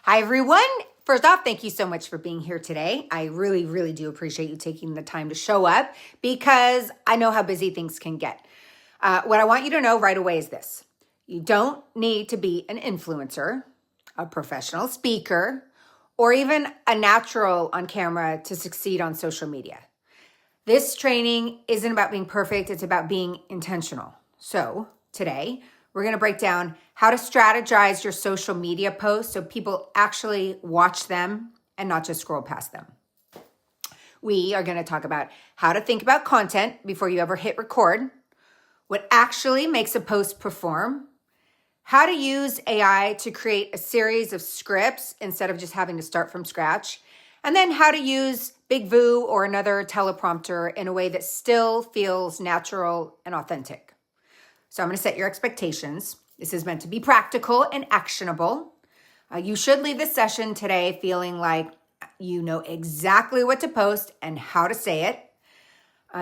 Hi, everyone. First off, thank you so much for being here today. I really, really do appreciate you taking the time to show up because I know how busy things can get. What I want you to know right away is this. You don't need to be an influencer, a professional speaker, or even a natural on camera to succeed on social media. This training isn't about being perfect. It's about being intentional. So today, we're going to break down how to strategize your social media posts so people actually watch them and not just scroll past them. We are going to talk about how to think about content before you ever hit record, what actually makes a post perform, how to use AI to create a series of scripts instead of just having to start from scratch, and then how to use BIGVU or another teleprompter in a way that still feels natural and authentic. So I'm going to set your expectations. This is meant to be practical and actionable. You should leave this session today feeling like you know exactly what to post and how to say it.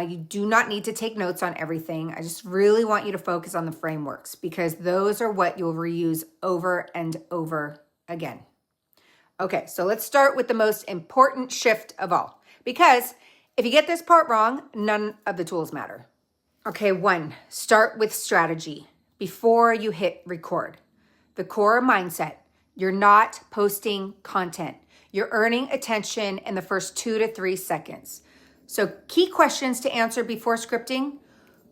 You do not need to take notes on everything. I just really want you to focus on the frameworks because those are what you'll reuse over and over again. Okay, so let's start with the most important shift of all. Because if you get this part wrong, none of the tools matter. Okay, 1, start with strategy before you hit record. The core mindset, you're not posting content. You're earning attention in the first 2 to 3 seconds. So key questions to answer before scripting.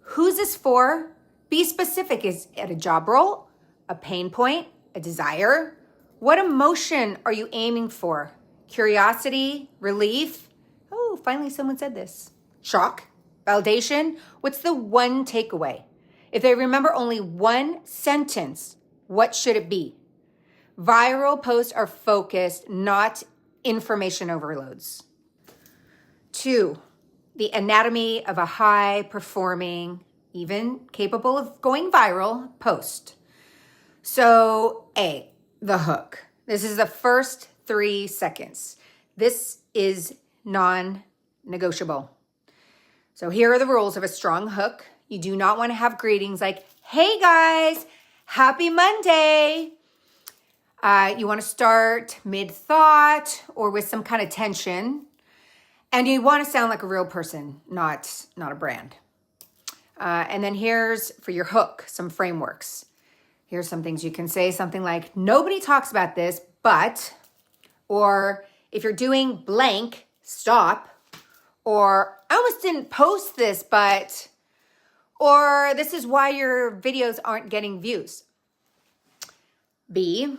Who's this for? Be specific. Is it a job role, a pain point, a desire? What emotion are you aiming for? Curiosity, relief? Oh, finally someone said this. Shock, validation? What's the one takeaway? If they remember only one sentence, what should it be? Viral posts are focused, not information overloads. 2, the anatomy of a high-performing, even capable of going viral post. So A, the hook. This is the first 3 seconds. This is non-negotiable. So here are the rules of a strong hook. You do not want to have greetings like, hey guys, happy Monday. You want to start mid-thought or with some kind of tension. And you want to sound like a real person, not a brand. And then here's, for your hook, some frameworks. Here's some things you can say, something like, nobody talks about this, but, or if you're doing blank, stop, or I almost didn't post this, but, or this is why your videos aren't getting views. B,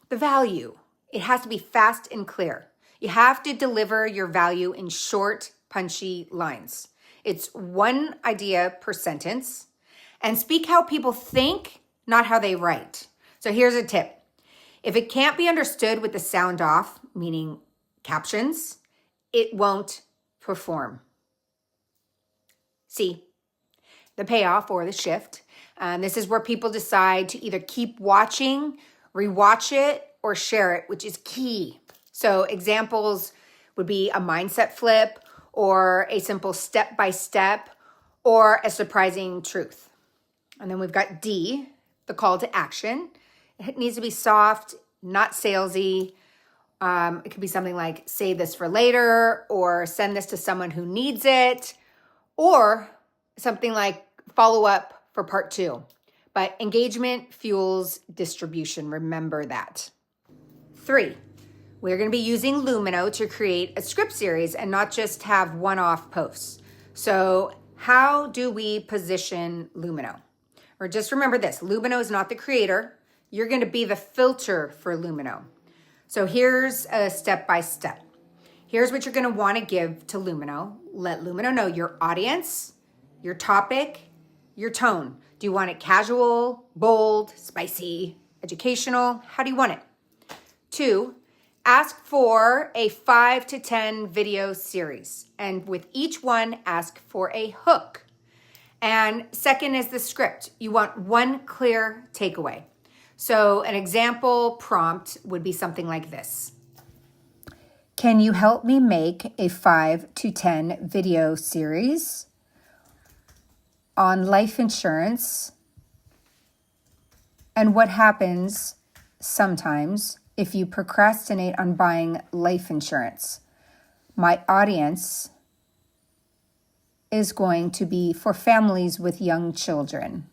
the value. It has to be fast and clear. You have to deliver your value in short, punchy lines. It's one idea per sentence, and speak how people think, not how they write. So here's a tip. If it can't be understood with the sound off, meaning captions, it won't perform. C, the payoff or the shift. This is where people decide to either keep watching, rewatch it, or share it, which is key. So examples would be a mindset flip or a simple step-by-step or a surprising truth. And then we've got D, the call to action. It needs to be soft, not salesy. It could be something like save this for later or send this to someone who needs it or something like follow up for part 2. But engagement fuels distribution. Remember that. 3, we're going to be using Lumino to create a script series and not just have one-off posts. So how do we position Lumino? Or just remember this, Lumino is not the creator. You're going to be the filter for Lumino. So here's a step-by-step. Here's what you're going to want to give to Lumino. Let Lumino know your audience, your topic, your tone. Do you want it casual, bold, spicy, educational? How do you want it? 2, ask for a 5 to 10 video series. And with each one, ask for a hook. And second is the script. You want one clear takeaway. So an example prompt would be something like this. Can you help me make a 5 to 10 video series on life insurance and what happens sometimes if you procrastinate on buying life insurance. My audience is going to be for families with young children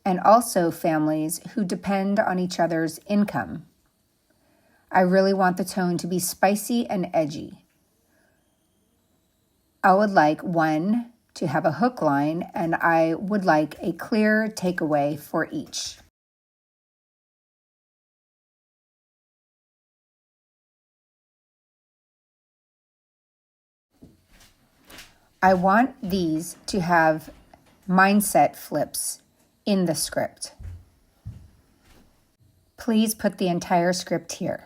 and also families who depend on each other's income. I really want the tone to be spicy and edgy. I would like one to have a hook line, and I would like a clear takeaway for each. I want these to have mindset flips in the script. Please put the entire script here.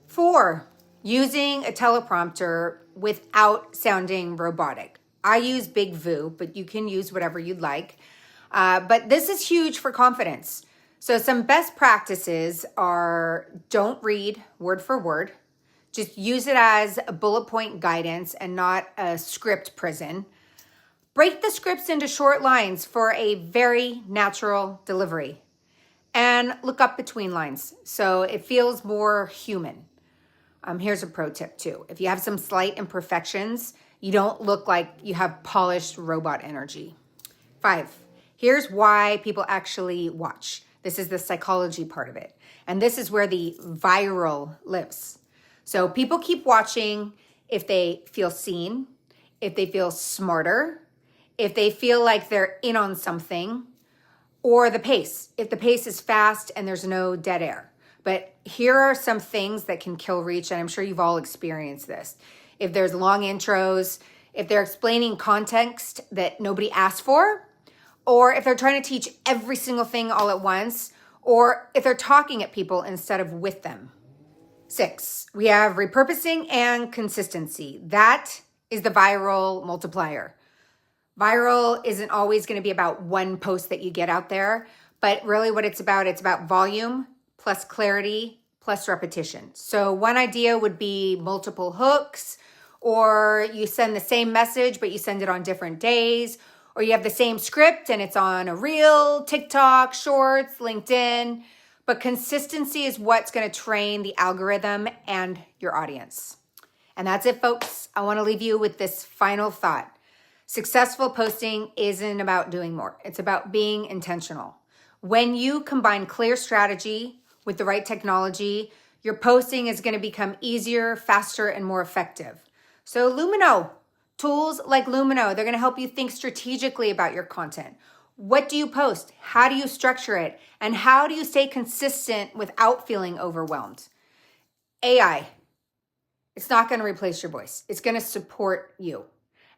4, using a teleprompter without sounding robotic. I use BIGVU, but you can use whatever you'd like. But this is huge for confidence. So some best practices are don't read word for word. Just use it as a bullet point guidance and not a script prison. Break the scripts into short lines for a very natural delivery. And look up between lines so it feels more human. Here's a pro tip too. If you have some slight imperfections, you don't look like you have polished robot energy. 5, here's why people actually watch. This is the psychology part of it. And this is where the viral lives. So people keep watching if they feel seen, if they feel smarter, if they feel like they're in on something, or the pace. If the pace is fast and there's no dead air. But here are some things that can kill reach, and I'm sure you've all experienced this. If there's long intros, if they're explaining context that nobody asked for, or if they're trying to teach every single thing all at once, or if they're talking at people instead of with them. 6, we have repurposing and consistency. That is the viral multiplier. Viral isn't always going to be about one post that you get out there, but really what it's about volume plus clarity plus repetition. So one idea would be multiple hooks, or you send the same message, but you send it on different days, or you have the same script and it's on a reel, TikTok, Shorts, LinkedIn. But consistency is what's going to train the algorithm and your audience. And that's it, folks. I want to leave you with this final thought. Successful posting isn't about doing more. It's about being intentional. When you combine clear strategy with the right technology, your posting is going to become easier, faster, and more effective. So Lumino, tools like Lumino, they're going to help you think strategically about your content. What do you post? How do you structure it? And how do you stay consistent without feeling overwhelmed? AI, it's not going to replace your voice. It's going to support you.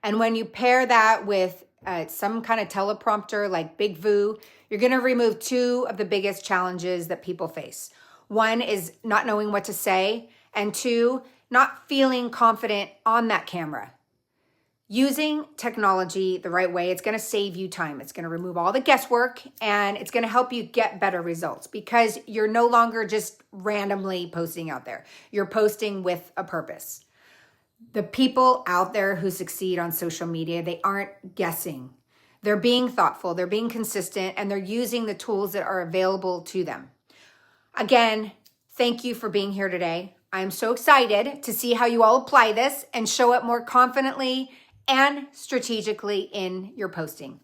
And when you pair that with some kind of teleprompter like BIGVU, you're going to remove 2 of the biggest challenges that people face. 1 is not knowing what to say, and 2, not feeling confident on that camera. Using technology the right way, it's going to save you time. It's going to remove all the guesswork, and it's going to help you get better results because you're no longer just randomly posting out there. You're posting with a purpose. The people out there who succeed on social media, they aren't guessing. They're being thoughtful, they're being consistent, and they're using the tools that are available to them. Again, thank you for being here today. I'm so excited to see how you all apply this and show up more confidently and strategically in your posting.